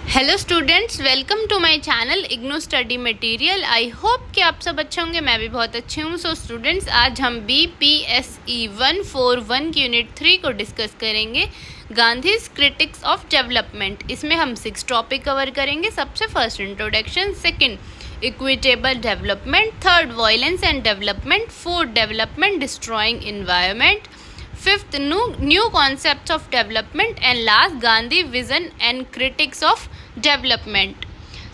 Hello students, welcome to my channel IGNOU study material. I hope कि आप सब अच्छे होंगे। मैं भी बहुत अच्छी हूँ। सो स्टूडेंट्स, आज हम BPSE 141 की यूनिट 3 को डिस्कस करेंगे, गांधीज क्रिटिक्स ऑफ डेवलपमेंट। इसमें हम 6 टॉपिक कवर करेंगे। सबसे first introduction, second equitable development, third violence and development, fourth development destroying environment, fifth new concepts of development and last Gandhi vision and critics of development.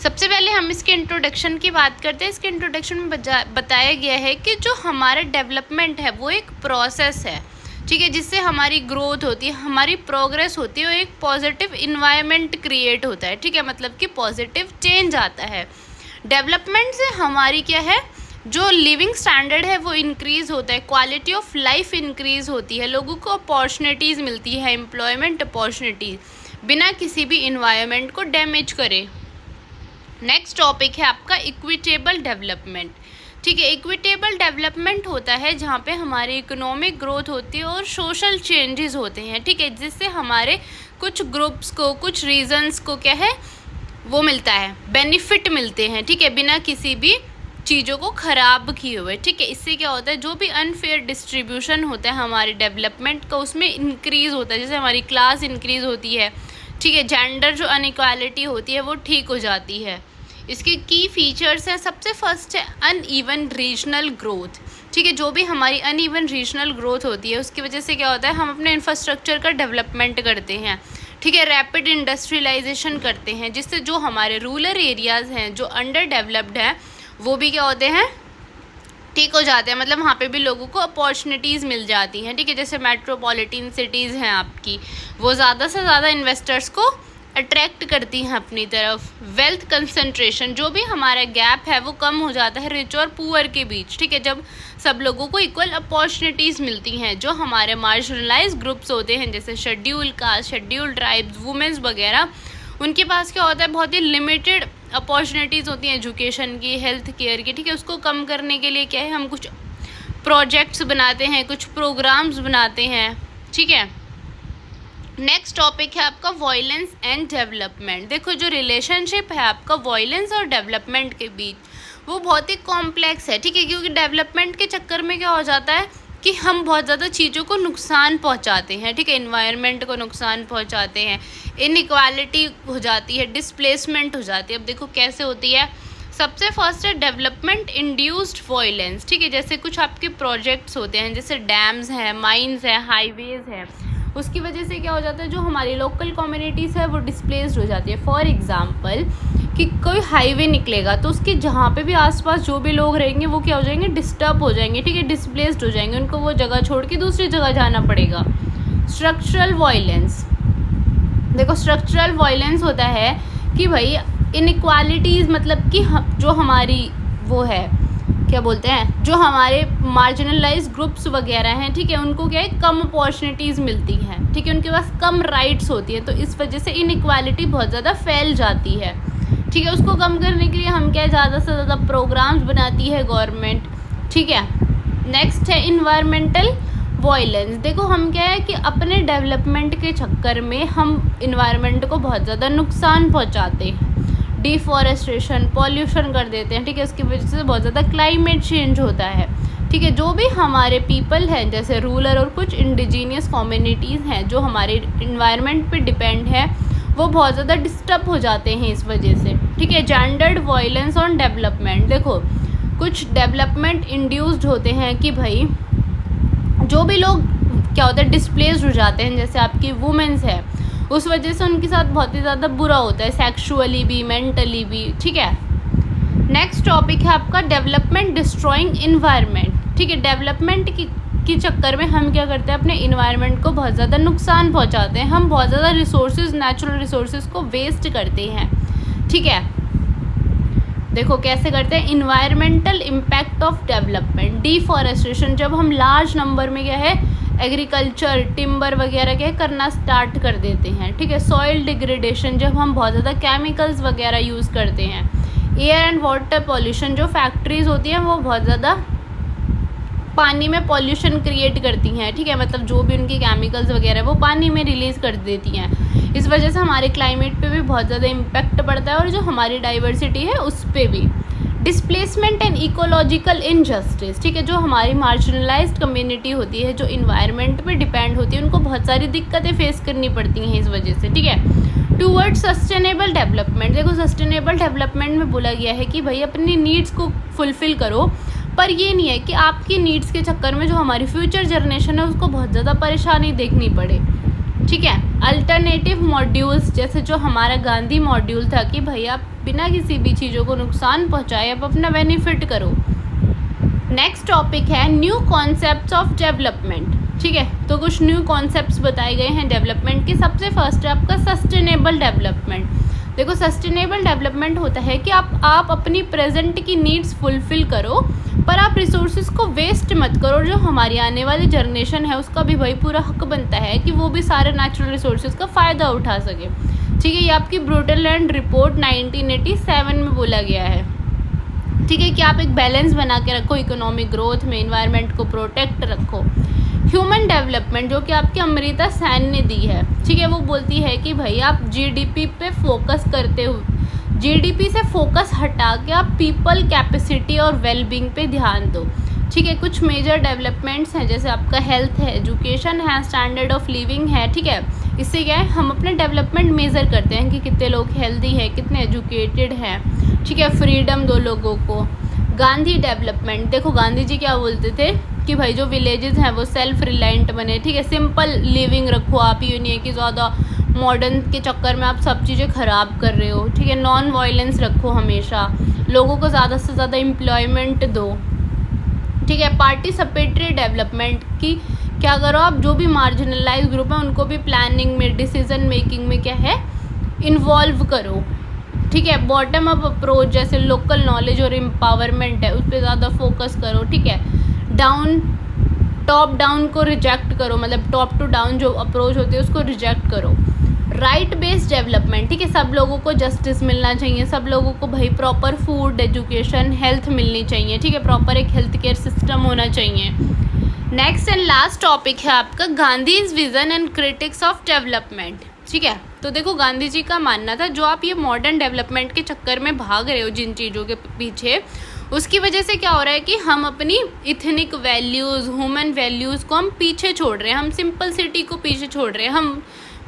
सबसे पहले हम इसके introduction की बात करते हैं। इसके इंट्रोडक्शन में बताया गया है कि जो हमारा डेवलपमेंट है वो एक प्रोसेस है, ठीक है, जिससे हमारी ग्रोथ होती है, हमारी प्रोग्रेस होती है और एक पॉजिटिव इन्वायरमेंट क्रिएट होता है, ठीक है, मतलब कि पॉजिटिव चेंज आता है। डेवलपमेंट से हमारी क्या है, जो लिविंग स्टैंडर्ड है वो इंक्रीज़ होता है, क्वालिटी ऑफ लाइफ इंक्रीज़ होती है, लोगों को अपॉर्चुनिटीज़ मिलती है, एम्प्लॉयमेंट अपॉर्चुनिटीज़, बिना किसी भी इन्वायरमेंट को डैमेज करे। नेक्स्ट टॉपिक है आपका इक्विटेबल डेवलपमेंट, ठीक है। इक्विटेबल डेवलपमेंट होता है जहाँ पे हमारी इकोनॉमिक ग्रोथ होती है और सोशल चेंजेस होते हैं, ठीक है, जिससे हमारे कुछ ग्रुप्स को, कुछ रीजन्स को क्या है वो मिलता है, बेनिफिट मिलते हैं, ठीक है, बिना किसी भी चीज़ों को ख़राब किए हुए, ठीक है। इससे क्या होता है, जो भी अनफेयर डिस्ट्रीब्यूशन होता है हमारे डेवलपमेंट का, उसमें इंक्रीज़ होता है। जैसे हमारी क्लास इंक्रीज़ होती है, ठीक है, जेंडर जो अनइक्वालिटी होती है वो ठीक हो जाती है। इसके की फीचर्स हैं, सबसे फर्स्ट है अनइवन रीजनल ग्रोथ, ठीक है। जो भी हमारी अनइवन रीजनल ग्रोथ होती है उसकी वजह से क्या होता है, हम अपने इंफ्रास्ट्रक्चर का डेवलपमेंट करते हैं, ठीक है, रैपिड इंडस्ट्रियलाइजेशन करते हैं, जिससे जो हमारे रूरल एरियाज़ हैं जो अंडर डेवलप्ड हैं वो भी क्या होते हैं, ठीक हो जाते हैं, मतलब वहाँ पे भी लोगों को अपॉर्चुनिटीज़ मिल जाती हैं, ठीक है। जैसे मेट्रोपॉलिटन सिटीज़ हैं आपकी, वो ज़्यादा से ज़्यादा इन्वेस्टर्स को अट्रैक्ट करती हैं अपनी तरफ। वेल्थ कंसंट्रेशन, जो भी हमारा गैप है वो कम हो जाता है रिच और पुअर के बीच, ठीक है, जब सब लोगों को इक्वल अपॉर्चुनिटीज़ मिलती हैं। जो हमारे मार्जिनलाइज ग्रुप्स होते हैं जैसे schedule caste, schedule tribes, women's वगैरह, उनके पास क्या होता है, बहुत ही लिमिटेड अपॉर्चुनिटीज़ होती हैं एजुकेशन की, हेल्थ केयर की, ठीक है। उसको कम करने के लिए क्या है, हम कुछ प्रोजेक्ट्स बनाते हैं, कुछ प्रोग्राम्स बनाते हैं, ठीक है। नेक्स्ट टॉपिक है आपका वायलेंस एंड डेवलपमेंट। देखो, जो रिलेशनशिप है आपका वायलेंस और डेवलपमेंट के बीच, वो बहुत ही कॉम्प्लेक्स है, ठीक है, क्योंकि डेवलपमेंट के चक्कर में क्या हो जाता है कि हम बहुत ज़्यादा चीज़ों को नुकसान पहुंचाते हैं, ठीक है, इन्वायरमेंट को नुकसान पहुंचाते हैं, इनइक्वालिटी हो जाती है, डिस्प्लेसमेंट हो जाती है। अब देखो कैसे होती है। सबसे फर्स्ट है डेवलपमेंट इंड्यूस्ड वायलेंस, ठीक है, जैसे कुछ आपके प्रोजेक्ट्स होते हैं, जैसे डैम्स हैं, माइंस हैं, हाईवेज़ हैं, उसकी वजह से क्या हो जाता है, जो हमारी लोकल कम्युनिटीज़ है वो डिस्प्लेस्ड हो जाती है। फॉर एग्जांपल कि कोई हाईवे निकलेगा तो उसके जहाँ पे भी आसपास जो भी लोग रहेंगे वो क्या हो जाएंगे, डिस्टर्ब हो जाएंगे, ठीक है, डिस्प्लेस्ड हो जाएंगे, उनको वो जगह छोड़ के दूसरी जगह जाना पड़ेगा। स्ट्रक्चरल वायलेंस, देखो स्ट्रक्चरल वायलेंस होता है कि भाई इनइक्वालिटीज़, मतलब कि जो हमारी वो है, क्या बोलते हैं, जो हमारे मार्जिनलाइज ग्रुप्स वगैरह हैं, ठीक है, उनको क्या है, कम अपॉर्चुनिटीज़ मिलती हैं, ठीक है, उनके पास कम राइट्स होती हैं, तो इस वजह से इनइक्वालिटी बहुत ज़्यादा फैल जाती है, ठीक है। उसको कम करने के लिए हम क्या, ज़्यादा से ज़्यादा प्रोग्राम्स बनाती है गवर्नमेंट, ठीक है। नेक्स्ट है इन्वायरमेंटल वायलेंस। देखो, हम क्या है कि अपने डेवलपमेंट के चक्कर में हम इन्वायरमेंट को बहुत ज़्यादा नुकसान पहुँचाते हैं, डिफॉरेस्टेशन, पॉल्यूशन कर देते हैं, ठीक है, उसकी वजह से बहुत ज़्यादा क्लाइमेट चेंज होता है, ठीक है। जो भी हमारे पीपल हैं जैसे रूरल और कुछ इंडिजीनियस कम्युनिटीज़ हैं जो हमारे इन्वायरमेंट पे डिपेंड है, वो बहुत ज़्यादा डिस्टर्ब हो जाते हैं इस वजह से, ठीक है। जेंडर्ड वायलेंस ऑन डेवलपमेंट, देखो कुछ डेवलपमेंट इंड्यूस्ड होते हैं कि भाई जो भी लोग क्या होता है, डिस्प्लेस्ड हो जाते हैं, जैसे आपकी वुमेंस है, उस वजह से उनके साथ बहुत ही ज़्यादा बुरा होता है, सेक्सुअली भी, मेंटली भी, ठीक है। नेक्स्ट टॉपिक है आपका डेवलपमेंट डिस्ट्रॉइंग इन्वायरमेंट, ठीक है। डेवलपमेंट की चक्कर में हम क्या करते हैं, अपने इन्वायरमेंट को बहुत ज़्यादा नुकसान पहुंचाते हैं, हम बहुत ज़्यादा रिसोर्सेज, नेचुरल रिसोर्सेज को वेस्ट करते हैं, ठीक है। देखो कैसे करते हैं, environmental impact of development, deforestation, जब हम लार्ज नंबर में क्या है एग्रीकल्चर, टिम्बर वगैरह क्या करना स्टार्ट कर देते हैं, ठीक है। सॉइल डिग्रेडेशन, जब हम बहुत ज़्यादा केमिकल्स वगैरह यूज़ करते हैं। एयर एंड वाटर पॉल्यूशन, जो फैक्ट्रीज़ होती हैं वो बहुत ज़्यादा पानी में पॉल्यूशन क्रिएट करती हैं, ठीक है, मतलब जो भी उनकी केमिकल्स वगैरह वो पानी में रिलीज़ कर देती हैं। इस वजह से हमारे क्लाइमेट पे भी बहुत ज़्यादा इम्पैक्ट पड़ता है और जो हमारी डाइवर्सिटी है उस पर भी। डिस्प्लेसमेंट एंड इकोलॉजिकल इनजस्टिस, ठीक है, जो हमारी मार्जिनलाइज्ड कम्युनिटी होती है, जो इन्वायरमेंट पे डिपेंड होती है, उनको बहुत सारी दिक्कतें फेस करनी पड़ती हैं इस वजह से, ठीक है। टूवर्ड्स सस्टेनेबल डेवलपमेंट, देखो सस्टेनेबल डेवलपमेंट में बोला गया है कि भाई अपनी नीड्स को फुलफ़िल करो, पर ये नहीं है कि आपकी नीड्स के चक्कर में जो हमारी फ्यूचर जनरेशन है उसको बहुत ज़्यादा परेशानी देखनी पड़े, ठीक है। अल्टरनेटिव मॉड्यूल्स, जैसे जो हमारा गांधी मॉड्यूल था कि भाई आप बिना किसी भी चीज़ों को नुकसान पहुंचाए आप अपना बेनिफिट करो। नेक्स्ट टॉपिक है न्यू कॉन्सेप्ट्स ऑफ डेवलपमेंट, ठीक है। तो कुछ न्यू कॉन्सेप्ट्स बताए गए हैं डेवलपमेंट के। सबसे फर्स्ट है आपका सस्टेनेबल डेवलपमेंट। देखो सस्टेनेबल डेवलपमेंट होता है कि आप अपनी प्रेजेंट की नीड्स फुलफ़िल करो, पर आप रिसोर्सेज को वेस्ट मत करो। जो हमारी आने वाली जनरेशन है उसका भी भाई पूरा हक बनता है कि वो भी सारे नेचुरल रिसोर्सेज का फ़ायदा उठा सके, ठीक है। ये आपकी ब्रुंटलैंड रिपोर्ट 1987 में बोला गया है, ठीक है, कि आप एक बैलेंस बना के रखो इकोनॉमिक ग्रोथ में, इन्वायरमेंट को प्रोटेक्ट रखो। ह्यूमन डेवलपमेंट, जो कि आपकी अमृता सेन ने दी है, ठीक है, वो बोलती है कि भाई आप जीडीपी पे फोकस करते हो, जीडीपी से फोकस हटा के आप पीपल कैपेसिटी और वेलबींग पे ध्यान दो, ठीक है। कुछ मेजर डेवलपमेंट्स हैं जैसे आपका हेल्थ है, एजुकेशन है, स्टैंडर्ड ऑफ लिविंग है, ठीक है। इससे क्या है, हम अपने डेवलपमेंट मेज़र करते हैं कि कितने लोग हेल्दी हैं, कितने एजुकेटेड हैं, ठीक है। फ्रीडम दो लोगों को। गांधी डेवलपमेंट, देखो गांधी जी क्या बोलते थे कि भाई जो विलेजेस हैं वो सेल्फ रिलायंट बने, ठीक है, सिंपल लिविंग रखो आप, ये नहीं है कि ज़्यादा मॉडर्न के चक्कर में आप सब चीज़ें ख़राब कर रहे हो, ठीक है। नॉन वायलेंस रखो हमेशा, लोगों को ज़्यादा से ज़्यादा एम्प्लॉयमेंट दो, ठीक है। पार्टिसिपेटरी डेवलपमेंट की क्या करो, आप जो भी मार्जिनलाइज ग्रुप है उनको भी प्लानिंग में, डिसीजन मेकिंग में क्या है, इन्वॉल्व करो, ठीक है। बॉटम अप अप्रोच जैसे लोकल नॉलेज और एम्पावरमेंट है उस पर ज़्यादा फोकस करो, ठीक है। टॉप डाउन को रिजेक्ट करो, मतलब टॉप टू डाउन जो अप्रोच होती है उसको रिजेक्ट करो। राइट बेस्ड डेवलपमेंट, ठीक है, सब लोगों को जस्टिस मिलना चाहिए, सब लोगों को भाई प्रॉपर फूड, एजुकेशन, हेल्थ मिलनी चाहिए, ठीक है, प्रॉपर एक हेल्थ केयर सिस्टम होना चाहिए। नेक्स्ट एंड लास्ट टॉपिक है आपका Gandhi's vision and critics of development, ठीक है। तो देखो गांधी जी का मानना था जो आप ये मॉडर्न डेवलपमेंट के चक्कर में भाग रहे हो जिन चीज़ों के पीछे, उसकी वजह से क्या हो रहा है कि हम अपनी इथनिक वैल्यूज़, ह्यूमन वैल्यूज़ को हम पीछे छोड़ रहे हैं, हम सिंपलिसिटी को पीछे छोड़ रहे हैं, हम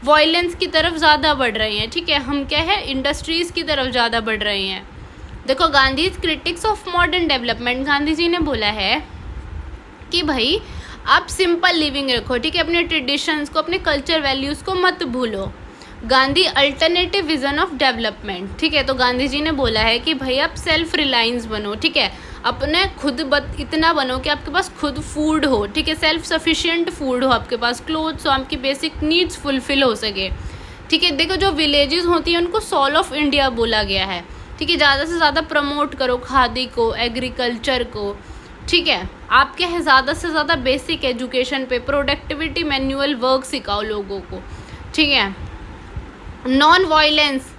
वायलेंस की तरफ ज़्यादा बढ़ रहे हैं, ठीक है, हम क्या है इंडस्ट्रीज़ की तरफ ज़्यादा बढ़ रहे हैं। देखो Gandhi's critics of modern development, Gandhi ji ने बोला है कि भाई आप सिंपल लिविंग रखो, ठीक है, अपने ट्रेडिशंस को, अपने कल्चर वैल्यूज़ को मत भूलो। Gandhi alternative vision of development, ठीक है, तो गांधी जी ने बोला है कि भाई आप सेल्फ रिलायंस बनो, ठीक है, अपने खुद इतना बनो कि आपके पास खुद फूड हो, ठीक है, सेल्फ सफिशिएंट फूड हो आपके पास, क्लोथ्स हो, आपकी बेसिक नीड्स फुलफिल हो सके, ठीक है। देखो जो विलेजेस होती हैं उनको सॉल ऑफ इंडिया बोला गया है, ठीक है, ज़्यादा से ज़्यादा प्रमोट करो खादी को, एग्रीकल्चर को, ठीक है। आप क्या है ज़्यादा से ज़्यादा बेसिक एजुकेशन पे, प्रोडक्टिविटी मैनुअल वर्क सिखाओ लोगों को, ठीक है। नॉन वायलेंस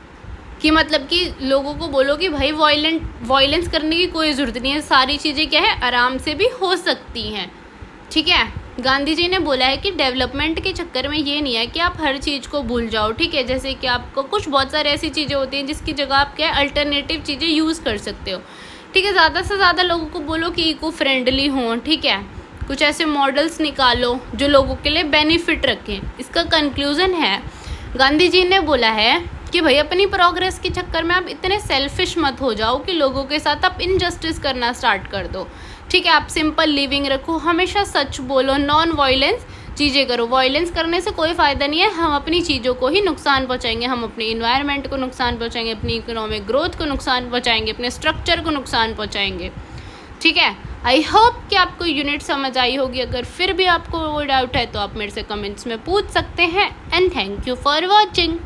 कि मतलब कि लोगों को बोलो कि भाई वायलेंस करने की कोई ज़रूरत नहीं है, सारी चीज़ें क्या है आराम से भी हो सकती हैं, ठीक है। गांधी जी ने बोला है कि डेवलपमेंट के चक्कर में ये नहीं है कि आप हर चीज़ को भूल जाओ, ठीक है, जैसे कि आपको कुछ बहुत सारी ऐसी चीज़ें होती हैं जिसकी जगह आप क्या है अल्टरनेटिव चीज़ें यूज़ कर सकते हो, ठीक है। ज़्यादा से ज़्यादा लोगों को बोलो कि इको फ्रेंडली हों, ठीक है, कुछ ऐसे मॉडल्स निकालो जो लोगों के लिए बेनिफिट रखें। इसका कंक्लूज़न है गांधी जी ने बोला है कि भाई अपनी प्रोग्रेस के चक्कर में आप इतने सेल्फिश मत हो जाओ कि लोगों के साथ आप इनजस्टिस करना स्टार्ट कर दो, ठीक है। आप सिंपल लिविंग रखो, हमेशा सच बोलो, नॉन वायलेंस चीज़ें करो। वायलेंस करने से कोई फ़ायदा नहीं है, हम अपनी चीज़ों को ही नुकसान पहुंचाएंगे, हम अपने इन्वायरमेंट को नुकसान पहुंचाएंगे, अपनी इकोनॉमिक ग्रोथ को नुकसान पहुंचाएंगे, अपने स्ट्रक्चर को नुकसान पहुंचाएंगे, ठीक है। आई होप कि आपको यूनिट समझ आई होगी। अगर फिर भी आपको कोई डाउट है तो आप मेरे से कमेंट्स में पूछ सकते हैं। And thank you for watching.